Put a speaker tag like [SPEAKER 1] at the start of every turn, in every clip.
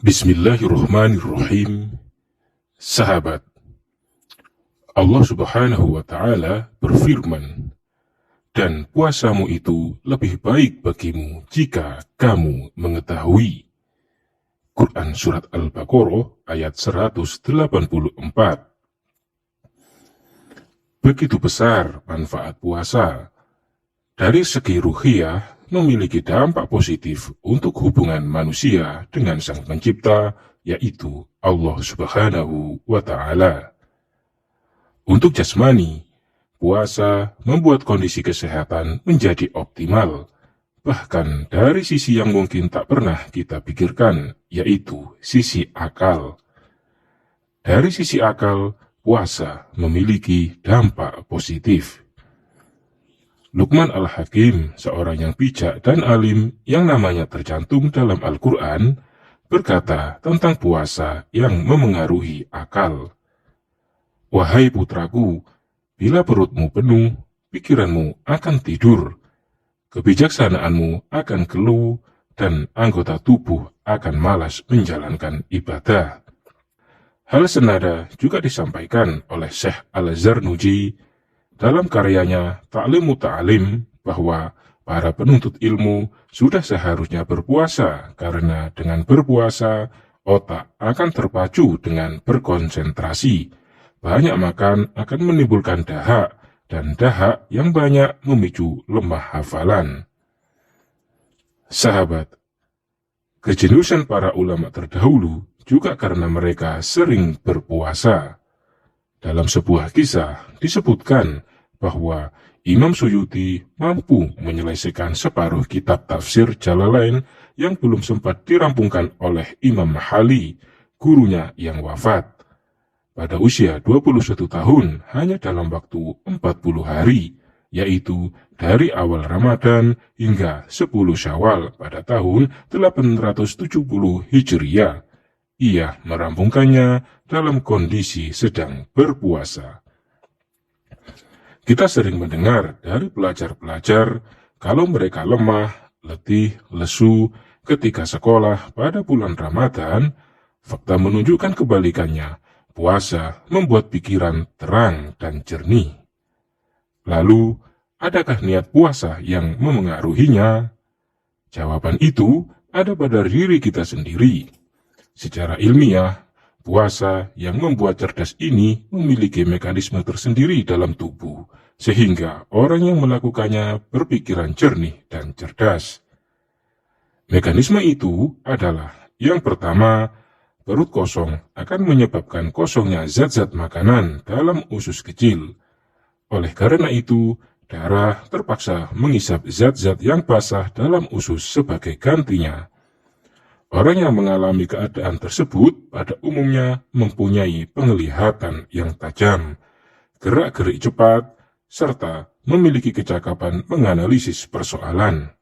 [SPEAKER 1] Bismillahirrahmanirrahim. Sahabat, Allah Subhanahu wa Ta'ala berfirman, "Dan puasamu itu lebih baik bagimu jika kamu mengetahui." Quran Surat Al-Baqarah ayat 184. Begitu besar manfaat puasa. Dari segi ruhiyah, memiliki dampak positif untuk hubungan manusia dengan Sang Pencipta, yaitu Allah Subhanahu wa Ta'ala. Untuk jasmani, puasa membuat kondisi kesehatan menjadi optimal, bahkan dari sisi yang mungkin tak pernah kita pikirkan, yaitu sisi akal. Dari sisi akal, puasa memiliki dampak positif. Luqman Al-Hakim, seorang yang bijak dan alim yang namanya tercantum dalam Al-Quran, berkata tentang puasa yang memengaruhi akal. "Wahai putraku, bila perutmu penuh, pikiranmu akan tidur, kebijaksanaanmu akan keluh, dan anggota tubuh akan malas menjalankan ibadah." Hal senada juga disampaikan oleh Syekh Al-Zarnuji dalam karyanya Ta'limu Ta'lim, bahwa para penuntut ilmu sudah seharusnya berpuasa karena dengan berpuasa otak akan terpacu dengan berkonsentrasi. Banyak makan akan menimbulkan dahak, dan dahak yang banyak memicu lemah hafalan. Sahabat, kejeniusan para ulama terdahulu juga karena mereka sering berpuasa. Dalam sebuah kisah disebutkan bahwa Imam Suyuti mampu menyelesaikan separuh kitab tafsir Jalalain yang belum sempat dirampungkan oleh Imam Mahali, gurunya yang wafat. Pada usia 21 tahun hanya dalam waktu 40 hari, yaitu dari awal Ramadan hingga 10 Syawal pada tahun 870 Hijriah. Ia merampungkannya dalam kondisi sedang berpuasa. Kita sering mendengar dari pelajar-pelajar kalau mereka lemah, letih, lesu ketika sekolah pada bulan Ramadan. Fakta menunjukkan kebalikannya. Puasa membuat pikiran terang dan jernih. Lalu, adakah niat puasa yang memengaruhinya? Jawaban itu ada pada diri kita sendiri. Secara ilmiah, puasa yang membuat cerdas ini memiliki mekanisme tersendiri dalam tubuh, sehingga orang yang melakukannya berpikiran jernih dan cerdas. Mekanisme itu adalah, yang pertama, perut kosong akan menyebabkan kosongnya zat-zat makanan dalam usus kecil. Oleh karena itu, darah terpaksa mengisap zat-zat yang basah dalam usus sebagai gantinya. Orang yang mengalami keadaan tersebut pada umumnya mempunyai penglihatan yang tajam, gerak-gerik cepat, serta memiliki kecakapan menganalisis persoalan.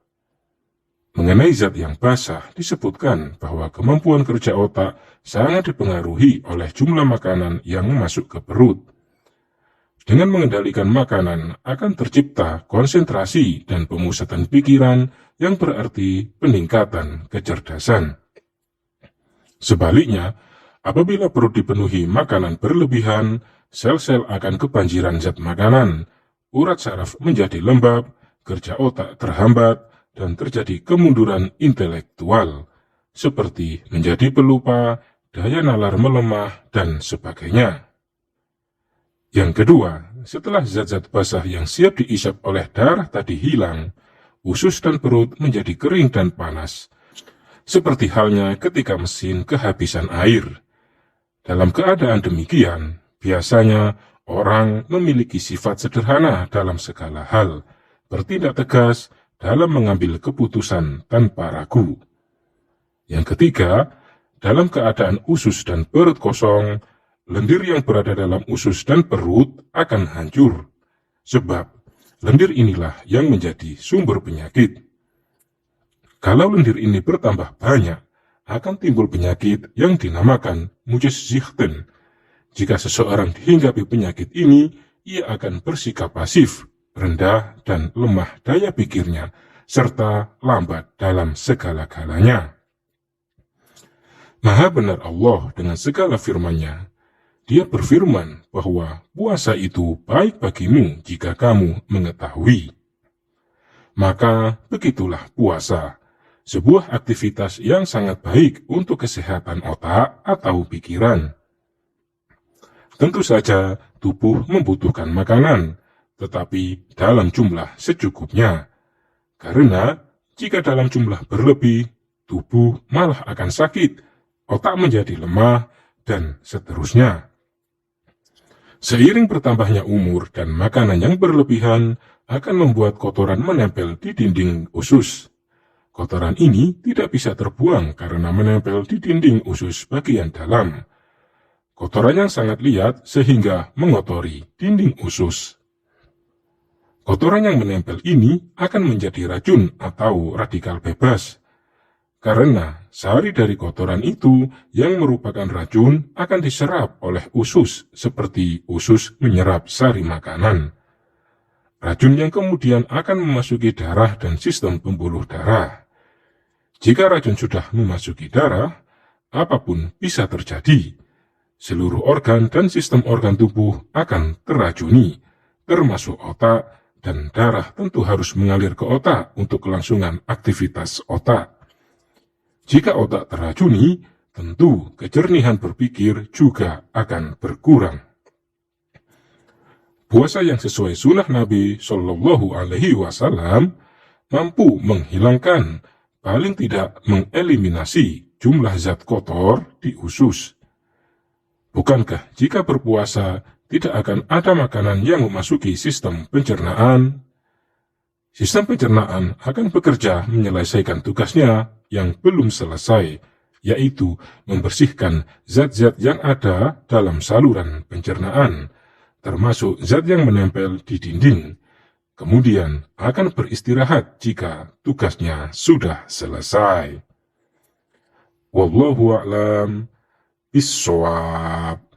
[SPEAKER 1] Mengenai zat yang basah, disebutkan bahwa kemampuan kerja otak sangat dipengaruhi oleh jumlah makanan yang masuk ke perut. Dengan mengendalikan makanan akan tercipta konsentrasi dan pemusatan pikiran yang berarti peningkatan kecerdasan. Sebaliknya, apabila perut dipenuhi makanan berlebihan, sel-sel akan kebanjiran zat makanan, urat saraf menjadi lembab, kerja otak terhambat, dan terjadi kemunduran intelektual, seperti menjadi pelupa, daya nalar melemah, dan sebagainya. Yang kedua, setelah zat-zat basah yang siap diisap oleh darah tadi hilang, usus dan perut menjadi kering dan panas, seperti halnya ketika mesin kehabisan air. Dalam keadaan demikian, biasanya orang memiliki sifat sederhana dalam segala hal, bertindak tegas dalam mengambil keputusan tanpa ragu. Yang ketiga, dalam keadaan usus dan perut kosong, lendir yang berada dalam usus dan perut akan hancur, sebab lendir inilah yang menjadi sumber penyakit. Kalau lendir ini bertambah banyak, akan timbul penyakit yang dinamakan mujizzikhten. Jika seseorang dihinggapi penyakit ini, ia akan bersikap pasif, rendah dan lemah daya pikirnya, serta lambat dalam segala-galanya. Maha benar Allah dengan segala firman-Nya. Dia berfirman bahwa puasa itu baik bagimu jika kamu mengetahui. Maka begitulah puasa, sebuah aktivitas yang sangat baik untuk kesehatan otak atau pikiran. Tentu saja tubuh membutuhkan makanan, tetapi dalam jumlah secukupnya. Karena jika dalam jumlah berlebih, tubuh malah akan sakit, otak menjadi lemah, dan seterusnya. Seiring bertambahnya umur dan makanan yang berlebihan akan membuat kotoran menempel di dinding usus. Kotoran ini tidak bisa terbuang karena menempel di dinding usus bagian dalam. Kotoran yang sangat liat sehingga mengotori dinding usus. Kotoran yang menempel ini akan menjadi racun atau radikal bebas. Karena sari dari kotoran itu yang merupakan racun akan diserap oleh usus seperti usus menyerap sari makanan. Racun yang kemudian akan memasuki darah dan sistem pembuluh darah. Jika racun sudah memasuki darah, apapun bisa terjadi. Seluruh organ dan sistem organ tubuh akan terracuni, termasuk otak, dan darah tentu harus mengalir ke otak untuk kelangsungan aktivitas otak. Jika otak terracuni, tentu kejernihan berpikir juga akan berkurang. Puasa yang sesuai sunnah Nabi Shallallahu Alaihi Wasallam mampu menghilangkan, paling tidak mengeliminasi jumlah zat kotor di usus. Bukankah jika berpuasa tidak akan ada makanan yang memasuki sistem pencernaan? Sistem pencernaan akan bekerja menyelesaikan tugasnya yang belum selesai, yaitu membersihkan zat-zat yang ada dalam saluran pencernaan, termasuk zat yang menempel di dinding. Kemudian akan beristirahat jika tugasnya sudah selesai. Wallahu a'lam bishawab.